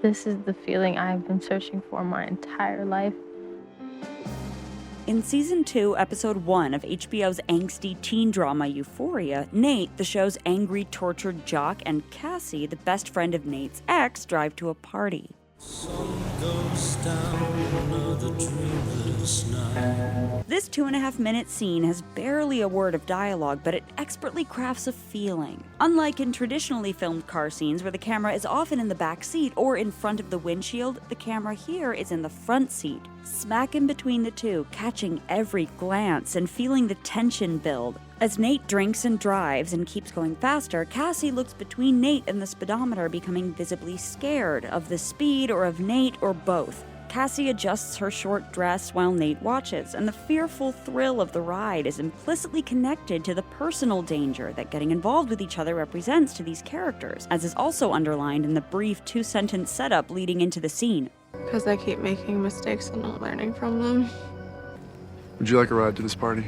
This is the feeling I've been searching for my entire life. In Season 2, Episode 1 of HBO's angsty teen drama Euphoria, Nate, the show's angry, tortured jock, and Cassie, the best friend of Nate's ex, drive to a party. This 2.5-minute scene has barely a word of dialogue, but it expertly crafts a feeling. Unlike in traditionally filmed car scenes where the camera is often in the back seat or in front of the windshield, the camera here is in the front seat, smack in between the two, catching every glance and feeling the tension build. As Nate drinks and drives and keeps going faster, Cassie looks between Nate and the speedometer, becoming visibly scared of the speed or of Nate or both. Cassie adjusts her short dress while Nate watches, and the fearful thrill of the ride is implicitly connected to the personal danger that getting involved with each other represents to these characters, as is also underlined in the brief 2-sentence setup leading into the scene. Because I keep making mistakes and not learning from them. Would you like a ride to this party?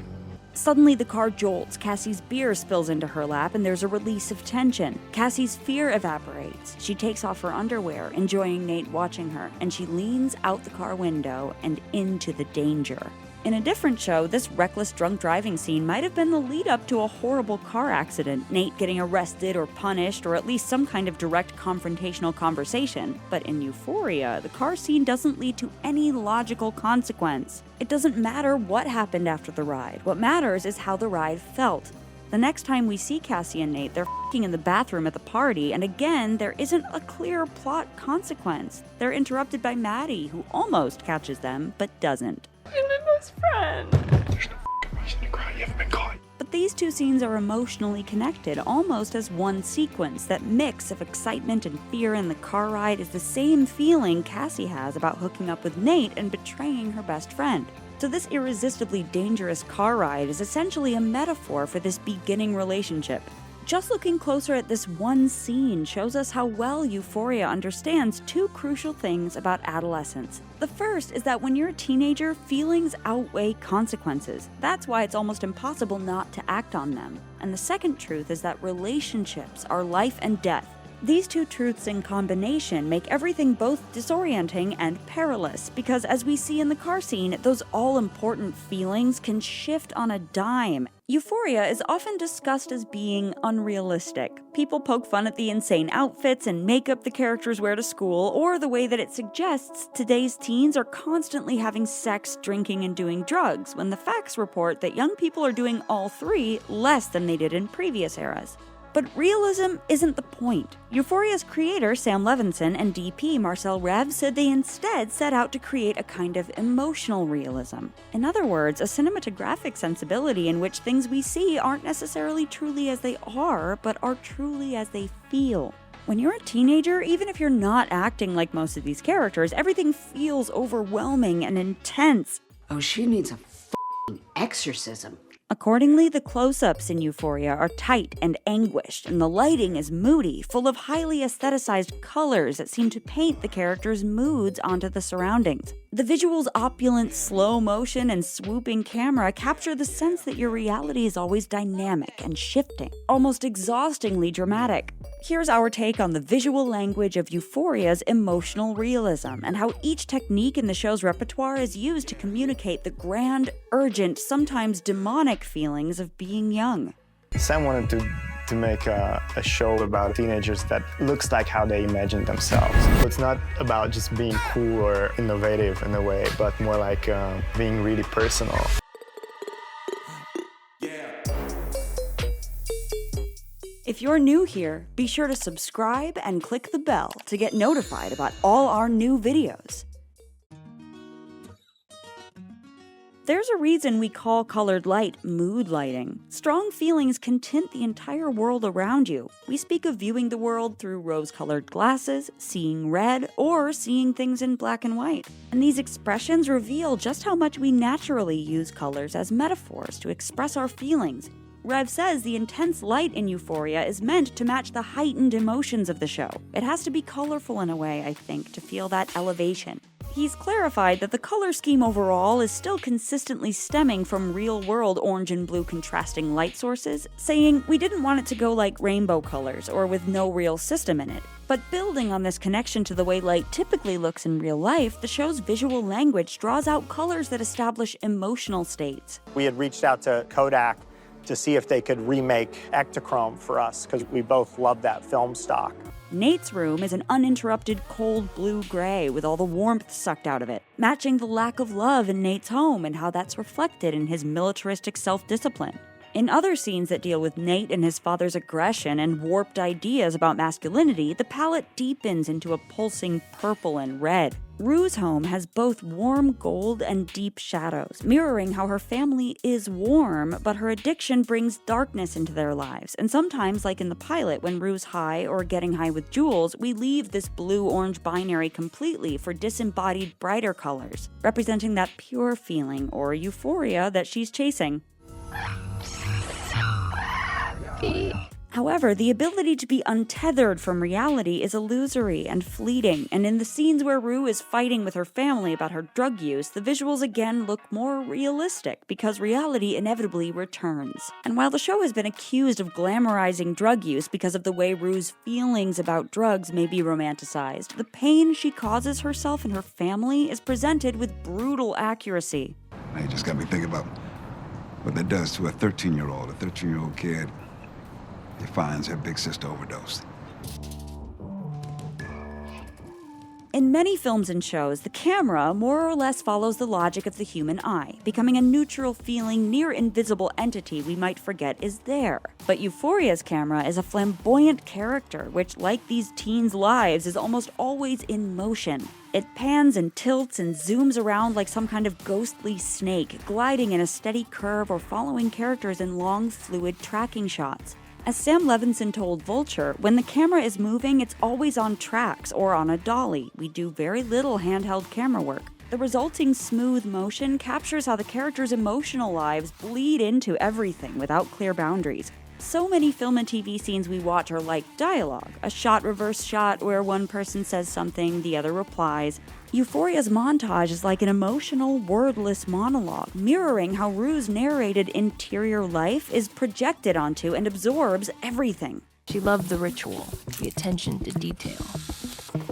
Suddenly the car jolts, Cassie's beer spills into her lap, and there's a release of tension. Cassie's fear evaporates. She takes off her underwear, enjoying Nate watching her, and she leans out the car window and into the danger. In a different show, this reckless drunk driving scene might have been the lead-up to a horrible car accident, Nate getting arrested or punished, or at least some kind of direct confrontational conversation. But in Euphoria, the car scene doesn't lead to any logical consequence. It doesn't matter what happened after the ride. What matters is how the ride felt. The next time we see Cassie and Nate, they're f***ing in the bathroom at the party, and again, there isn't a clear plot consequence. They're interrupted by Maddie, who almost catches them, but doesn't. You're my best friend. There's no reason to cry. You haven't been caught. But these two scenes are emotionally connected, almost as one sequence. That mix of excitement and fear in the car ride is the same feeling Cassie has about hooking up with Nate and betraying her best friend. So this irresistibly dangerous car ride is essentially a metaphor for this beginning relationship. Just looking closer at this one scene shows us how well Euphoria understands two crucial things about adolescence. The first is that when you're a teenager, feelings outweigh consequences. That's why it's almost impossible not to act on them. And the second truth is that relationships are life and death. These two truths in combination make everything both disorienting and perilous, because as we see in the car scene, those all-important feelings can shift on a dime. Euphoria is often discussed as being unrealistic. People poke fun at the insane outfits and makeup the characters wear to school, or the way that it suggests today's teens are constantly having sex, drinking, and doing drugs, when the facts report that young people are doing all three less than they did in previous eras. But realism isn't the point. Euphoria's creator, Sam Levinson, and DP, Marcel Rev, said they instead set out to create a kind of emotional realism. In other words, a cinematographic sensibility in which things we see aren't necessarily truly as they are, but are truly as they feel. When you're a teenager, even if you're not acting like most of these characters, everything feels overwhelming and intense. Oh, she needs a f***ing exorcism. Accordingly, the close-ups in Euphoria are tight and anguished, and the lighting is moody, full of highly aestheticized colors that seem to paint the characters' moods onto the surroundings. The visual's opulent slow motion and swooping camera capture the sense that your reality is always dynamic and shifting, almost exhaustingly dramatic. Here's our take on the visual language of Euphoria's emotional realism, and how each technique in the show's repertoire is used to communicate the grand, urgent, sometimes demonic feelings of being young. Sam wanted to make a show about teenagers that looks like how they imagine themselves. So it's not about just being cool or innovative in a way, but more like being really personal. If you're new here, be sure to subscribe and click the bell to get notified about all our new videos. There's a reason we call colored light mood lighting. Strong feelings can tint the entire world around you. We speak of viewing the world through rose-colored glasses, seeing red, or seeing things in black and white. And these expressions reveal just how much we naturally use colors as metaphors to express our feelings. Rev says the intense light in Euphoria is meant to match the heightened emotions of the show. It has to be colorful in a way, I think, to feel that elevation. He's clarified that the color scheme overall is still consistently stemming from real-world orange and blue contrasting light sources, saying, "We didn't want it to go like rainbow colors or with no real system in it." But building on this connection to the way light typically looks in real life, the show's visual language draws out colors that establish emotional states. We had reached out to Kodak to see if they could remake Ektachrome for us, because we both love that film stock. Nate's room is an uninterrupted cold blue-gray with all the warmth sucked out of it, matching the lack of love in Nate's home and how that's reflected in his militaristic self-discipline. In other scenes that deal with Nate and his father's aggression and warped ideas about masculinity, the palette deepens into a pulsing purple and red. Rue's home has both warm gold and deep shadows, mirroring how her family is warm, but her addiction brings darkness into their lives. And sometimes, like in the pilot, when Rue's high or getting high with Jules, we leave this blue-orange binary completely for disembodied brighter colors, representing that pure feeling or euphoria that she's chasing. However, the ability to be untethered from reality is illusory and fleeting, and in the scenes where Rue is fighting with her family about her drug use, the visuals again look more realistic because reality inevitably returns. And while the show has been accused of glamorizing drug use because of the way Rue's feelings about drugs may be romanticized, the pain she causes herself and her family is presented with brutal accuracy. Now you just got me thinking about what that does to a 13-year-old. A 13-year-old kid, he finds her big sister overdosed. In many films and shows, the camera more or less follows the logic of the human eye, becoming a neutral feeling, near invisible entity we might forget is there. But Euphoria's camera is a flamboyant character, which, like these teens' lives, is almost always in motion. It pans and tilts and zooms around like some kind of ghostly snake, gliding in a steady curve or following characters in long, fluid tracking shots. As Sam Levinson told Vulture, when the camera is moving, it's always on tracks or on a dolly. We do very little handheld camera work. The resulting smooth motion captures how the characters' emotional lives bleed into everything without clear boundaries. So many film and TV scenes we watch are like dialogue, a shot-reverse shot where one person says something, the other replies. Euphoria's montage is like an emotional, wordless monologue, mirroring how Rue's narrated interior life is projected onto and absorbs everything. She loved the ritual, the attention to detail,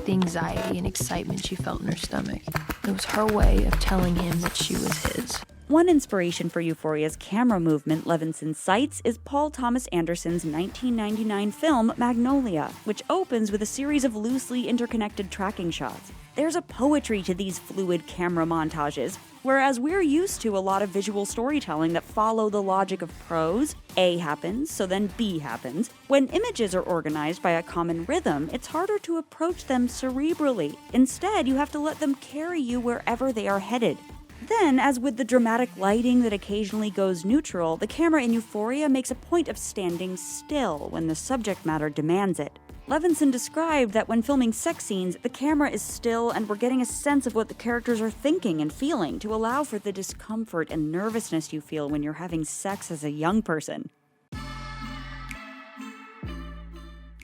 the anxiety and excitement she felt in her stomach. It was her way of telling him that she was his. One inspiration for Euphoria's camera movement Levinson cites is Paul Thomas Anderson's 1999 film Magnolia, which opens with a series of loosely interconnected tracking shots. There's a poetry to these fluid camera montages, whereas we're used to a lot of visual storytelling that follow the logic of prose. A happens, so then B happens. When images are organized by a common rhythm, it's harder to approach them cerebrally. Instead, you have to let them carry you wherever they are headed. Then, as with the dramatic lighting that occasionally goes neutral, the camera in Euphoria makes a point of standing still when the subject matter demands it. Levinson described that when filming sex scenes, the camera is still and we're getting a sense of what the characters are thinking and feeling to allow for the discomfort and nervousness you feel when you're having sex as a young person.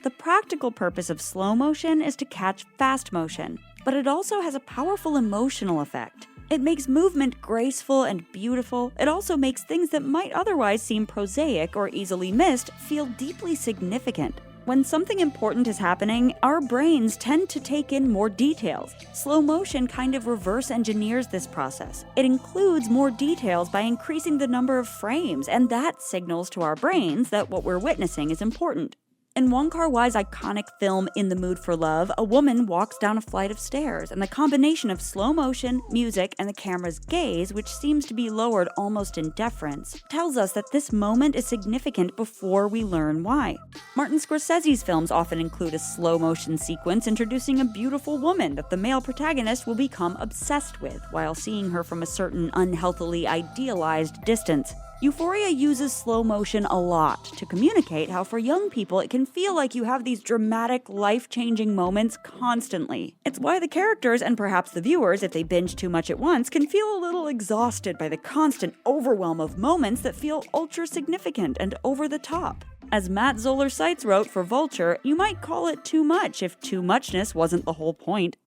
The practical purpose of slow motion is to catch fast motion, but it also has a powerful emotional effect. It makes movement graceful and beautiful. It also makes things that might otherwise seem prosaic or easily missed feel deeply significant. When something important is happening, our brains tend to take in more details. Slow motion kind of reverse engineers this process. It includes more details by increasing the number of frames, and that signals to our brains that what we're witnessing is important. In Wong Kar-wai's iconic film In the Mood for Love, a woman walks down a flight of stairs, and the combination of slow motion, music, and the camera's gaze, which seems to be lowered almost in deference, tells us that this moment is significant before we learn why. Martin Scorsese's films often include a slow motion sequence introducing a beautiful woman that the male protagonist will become obsessed with, while seeing her from a certain unhealthily idealized distance. Euphoria uses slow motion a lot to communicate how for young people it can feel like you have these dramatic, life-changing moments constantly. It's why the characters, and perhaps the viewers if they binge too much at once, can feel a little exhausted by the constant overwhelm of moments that feel ultra-significant and over the top. As Matt Zoller Seitz wrote for Vulture, you might call it too much if too muchness wasn't the whole point.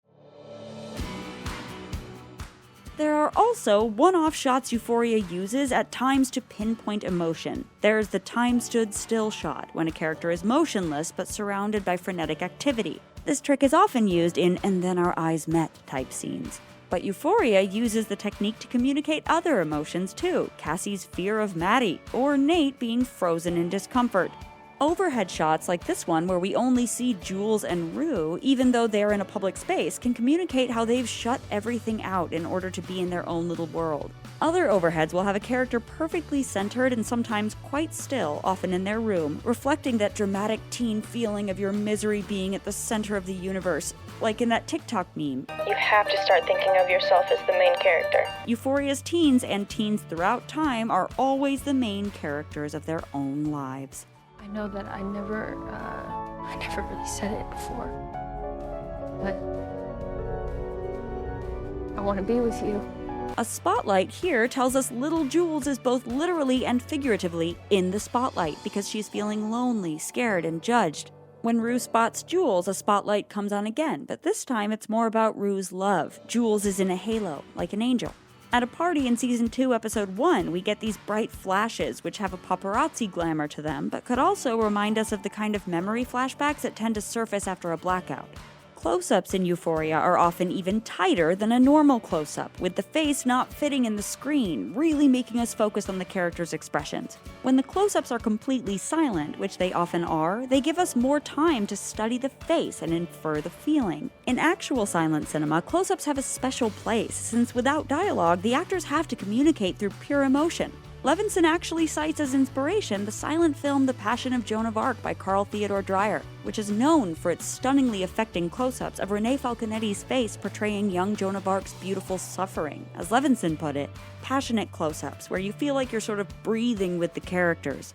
There are also one-off shots Euphoria uses at times to pinpoint emotion. There's the time stood still shot, when a character is motionless but surrounded by frenetic activity. This trick is often used in "and then our eyes met" type scenes. But Euphoria uses the technique to communicate other emotions too, Cassie's fear of Maddie, or Nate being frozen in discomfort. Overhead shots like this one, where we only see Jules and Rue, even though they're in a public space, can communicate how they've shut everything out in order to be in their own little world. Other overheads will have a character perfectly centered and sometimes quite still, often in their room, reflecting that dramatic teen feeling of your misery being at the center of the universe, like in that TikTok meme. You have to start thinking of yourself as the main character. Euphoria's teens and teens throughout time are always the main characters of their own lives. I know that I never really said it before, but I want to be with you. A spotlight here tells us little Jules is both literally and figuratively in the spotlight because she's feeling lonely, scared, and judged. When Rue spots Jules, a spotlight comes on again, but this time it's more about Rue's love. Jules is in a halo, like an angel. At a party in Season 2, Episode 1, we get these bright flashes, which have a paparazzi glamour to them, but could also remind us of the kind of memory flashbacks that tend to surface after a blackout. Close-ups in Euphoria are often even tighter than a normal close-up, with the face not fitting in the screen, really making us focus on the character's expressions. When the close-ups are completely silent, which they often are, they give us more time to study the face and infer the feeling. In actual silent cinema, close-ups have a special place, since without dialogue, the actors have to communicate through pure emotion. Levinson actually cites as inspiration the silent film The Passion of Joan of Arc by Carl Theodor Dreyer, which is known for its stunningly affecting close-ups of Renee Falconetti's face portraying young Joan of Arc's beautiful suffering. As Levinson put it, passionate close-ups, where you feel like you're sort of breathing with the characters.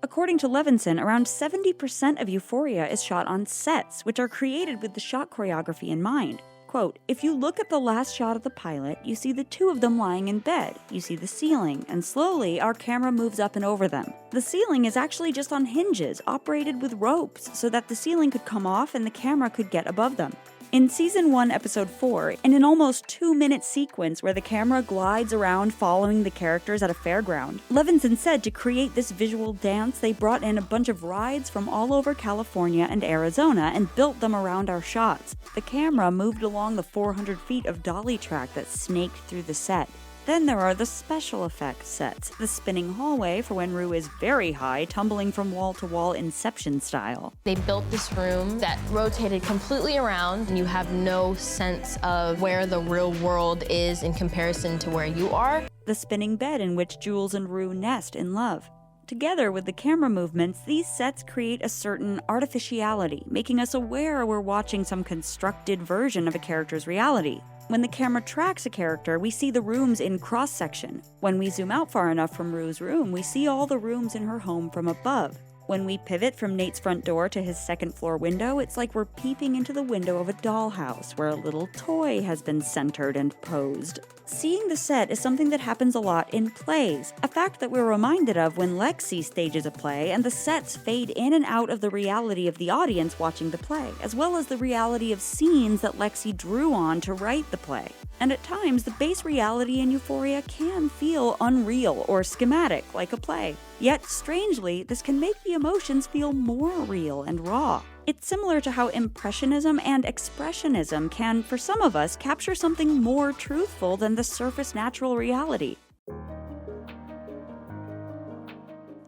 According to Levinson, around 70% of Euphoria is shot on sets, which are created with the shot choreography in mind. Quote, "If you look at the last shot of the pilot, you see the two of them lying in bed. You see the ceiling, and slowly our camera moves up and over them. The ceiling is actually just on hinges, operated with ropes, so that the ceiling could come off and the camera could get above them." In Season 1, Episode 4, in an almost 2-minute sequence where the camera glides around following the characters at a fairground, Levinson said to create this visual dance, they brought in a bunch of rides from all over California and Arizona and built them around our shots. The camera moved along the 400 feet of dolly track that snaked through the set. Then there are the special effects sets, the spinning hallway for when Rue is very high, tumbling from wall to wall Inception style. They built this room that rotated completely around, and you have no sense of where the real world is in comparison to where you are. The spinning bed in which Jules and Rue nest in love. Together with the camera movements, these sets create a certain artificiality, making us aware we're watching some constructed version of a character's reality. When the camera tracks a character, we see the rooms in cross-section. When we zoom out far enough from Rue's room, we see all the rooms in her home from above. When we pivot from Nate's front door to his second-floor window, it's like we're peeping into the window of a dollhouse where a little toy has been centered and posed. Seeing the set is something that happens a lot in plays, a fact that we're reminded of when Lexi stages a play and the sets fade in and out of the reality of the audience watching the play, as well as the reality of scenes that Lexi drew on to write the play. And at times, the base reality in Euphoria can feel unreal or schematic, like a play. Yet, strangely, this can make the emotions feel more real and raw. It's similar to how Impressionism and Expressionism can, for some of us, capture something more truthful than the surface natural reality.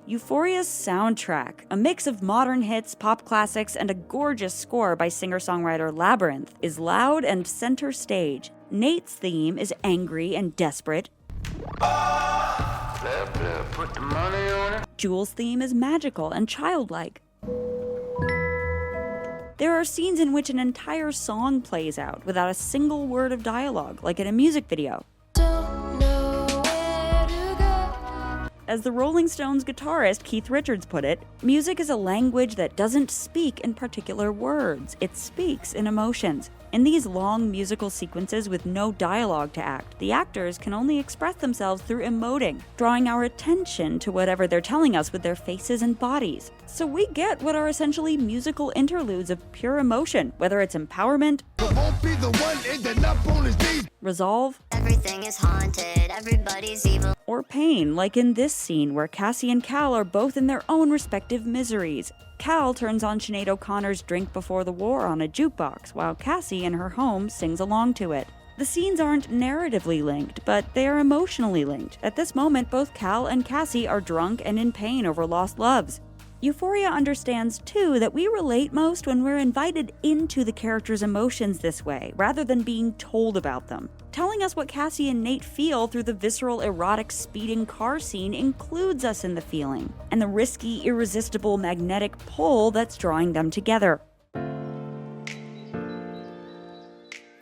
Euphoria's soundtrack, a mix of modern hits, pop classics, and a gorgeous score by singer-songwriter Labyrinth, is loud and center stage. Nate's theme is angry and desperate. Put the money on it. Jules' theme is magical and childlike. There are scenes in which an entire song plays out without a single word of dialogue, like in a music video. As the Rolling Stones guitarist Keith Richards put it, music is a language that doesn't speak in particular words, it speaks in emotions. In these long musical sequences with no dialogue to act, the actors can only express themselves through emoting, drawing our attention to whatever they're telling us with their faces and bodies. So we get what are essentially musical interludes of pure emotion, whether it's empowerment, resolve, everything is haunted, everybody's evil, or pain, like in this scene where Cassie and Cal are both in their own respective miseries. Cal turns on Sinead O'Connor's Drink Before the War on a jukebox, while Cassie in her home sings along to it. The scenes aren't narratively linked, but they are emotionally linked. At this moment, both Cal and Cassie are drunk and in pain over lost loves. Euphoria understands, too, that we relate most when we're invited into the characters' emotions this way, rather than being told about them. Telling us what Cassie and Nate feel through the visceral, erotic, speeding car scene includes us in the feeling, and the risky, irresistible magnetic pull that's drawing them together.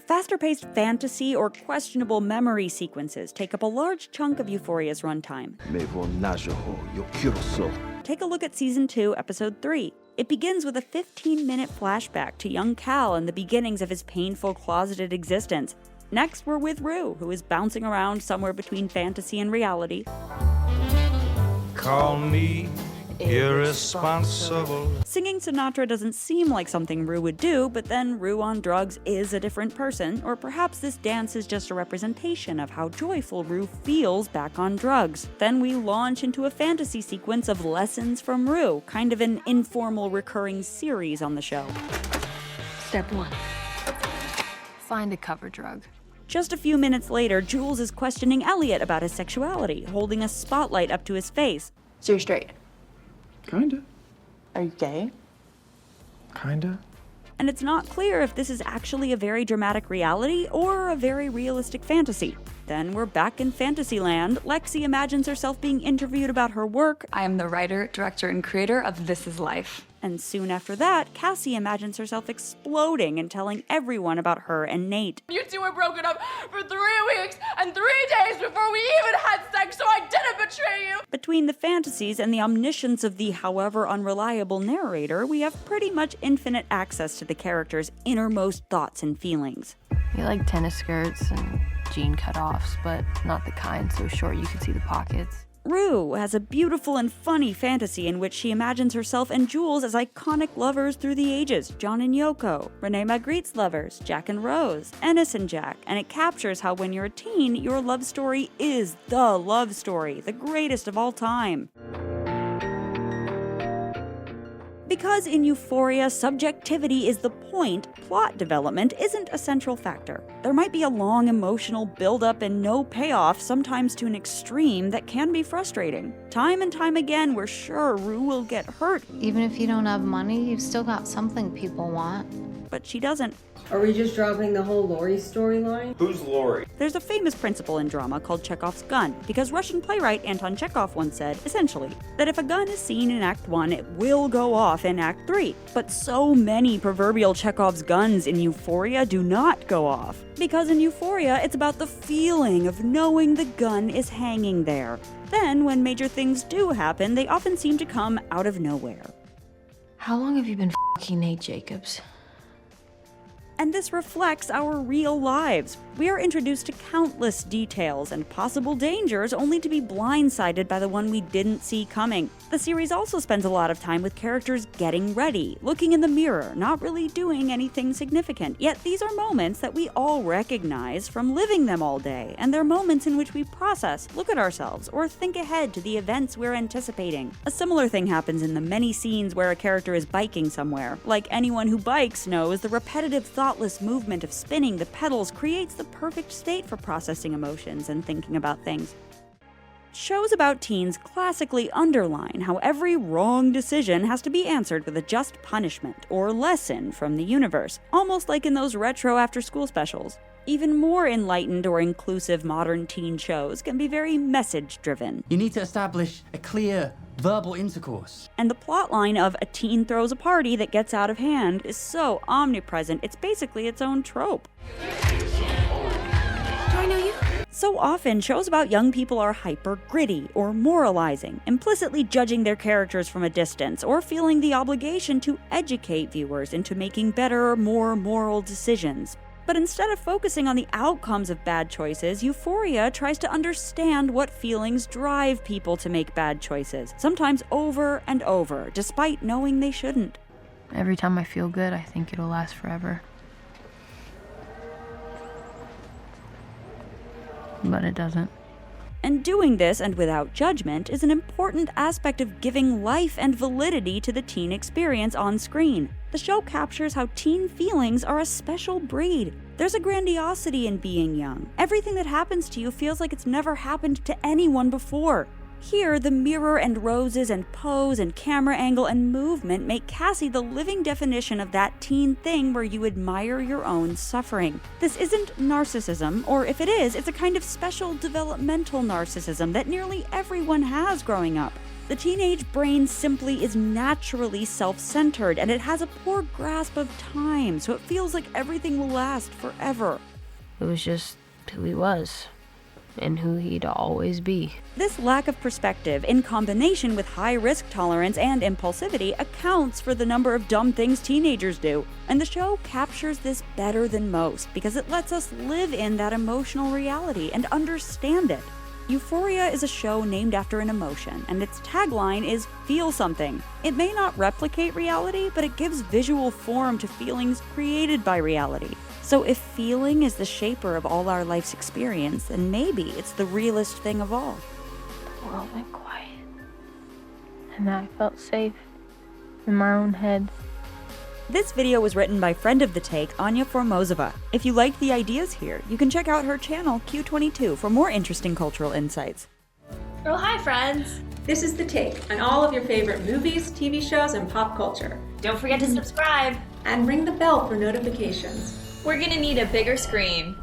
Faster-paced fantasy or questionable memory sequences take up a large chunk of Euphoria's runtime. Take a look at Season 2, Episode 3. It begins with a 15-minute flashback to young Cal and the beginnings of his painful, closeted existence. Next, we're with Rue, who is bouncing around somewhere between fantasy and reality. Call me irresponsible. Singing Sinatra doesn't seem like something Rue would do, but then Rue on drugs is a different person, or perhaps this dance is just a representation of how joyful Rue feels back on drugs. Then we launch into a fantasy sequence of lessons from Rue, kind of an informal recurring series on the show. Step 1. Find a cover drug. Just a few minutes later, Jules is questioning Elliot about his sexuality, holding a spotlight up to his face. So you're straight? Kinda. Are you gay? Kinda. And it's not clear if this is actually a very dramatic reality or a very realistic fantasy. Then we're back in Fantasyland. Lexi imagines herself being interviewed about her work. I am the writer, director, and creator of This Is Life. And soon after that, Cassie imagines herself exploding and telling everyone about her and Nate. You two were broken up for 3 weeks and 3 days before we even had sex, so I didn't betray you! Between the fantasies and the omniscience of the however unreliable narrator, we have pretty much infinite access to the character's innermost thoughts and feelings. You like tennis skirts and jean cutoffs, but not the kind so short you could see the pockets. Rue has a beautiful and funny fantasy in which she imagines herself and Jules as iconic lovers through the ages, John and Yoko, Rene Magritte's lovers, Jack and Rose, Ennis and Jack, and it captures how when you're a teen, your love story is the love story, the greatest of all time. Because in Euphoria, subjectivity is the point, plot development isn't a central factor. There might be a long emotional build-up and no payoff, sometimes to an extreme, that can be frustrating. Time and time again, we're sure Rue will get hurt. Even if you don't have money, you've still got something people want. But she doesn't. Are we just dropping the whole Laurie storyline? Who's Laurie? There's a famous principle in drama called Chekhov's gun, because Russian playwright Anton Chekhov once said, essentially, that if a gun is seen in Act 1, it will go off in Act 3. But so many proverbial Chekhov's guns in Euphoria do not go off. Because in Euphoria, it's about the feeling of knowing the gun is hanging there. Then, when major things do happen, they often seem to come out of nowhere. How long have you been f***ing Nate Jacobs? And this reflects our real lives. We are introduced to countless details and possible dangers only to be blindsided by the one we didn't see coming. The series also spends a lot of time with characters getting ready, looking in the mirror, not really doing anything significant. Yet these are moments that we all recognize from living them all day, and they're moments in which we process, look at ourselves, or think ahead to the events we're anticipating. A similar thing happens in the many scenes where a character is biking somewhere. Like anyone who bikes knows, the repetitive thoughtless movement of spinning the pedals creates the perfect state for processing emotions and thinking about things. Shows about teens classically underline how every wrong decision has to be answered with a just punishment or lesson from the universe, almost like in those retro after-school specials. Even more enlightened or inclusive modern teen shows can be very message-driven. You need to establish a clear verbal intercourse. And the plotline of a teen throws a party that gets out of hand is so omnipresent, it's basically its own trope. Do I know you? So often, shows about young people are hyper-gritty or moralizing, implicitly judging their characters from a distance, or feeling the obligation to educate viewers into making better, more moral decisions. But instead of focusing on the outcomes of bad choices, Euphoria tries to understand what feelings drive people to make bad choices, sometimes over and over, despite knowing they shouldn't. Every time I feel good, I think it'll last forever. But it doesn't. And doing this, and without judgment, is an important aspect of giving life and validity to the teen experience on screen. The show captures how teen feelings are a special breed. There's a grandiosity in being young. Everything that happens to you feels like it's never happened to anyone before. Here, the mirror and roses and pose and camera angle and movement make Cassie the living definition of that teen thing where you admire your own suffering. This isn't narcissism, or if it is, it's a kind of special developmental narcissism that nearly everyone has growing up. The teenage brain simply is naturally self-centered, and it has a poor grasp of time, so it feels like everything will last forever. It was just who he was, and who he'd always be. This lack of perspective, in combination with high risk tolerance and impulsivity, accounts for the number of dumb things teenagers do. And the show captures this better than most because it lets us live in that emotional reality and understand it. Euphoria is a show named after an emotion, and its tagline is "Feel something." It may not replicate reality, but it gives visual form to feelings created by reality. So if feeling is the shaper of all our life's experience, then maybe it's the realest thing of all. The world went quiet, and I felt safe in my own head. This video was written by friend of The Take, Anya Formozova. If you liked the ideas here, you can check out her channel, Q22, for more interesting cultural insights. Oh, hi, friends! This is The Take on all of your favorite movies, TV shows, and pop culture. Don't forget to subscribe! And ring the bell for notifications. We're gonna need a bigger screen.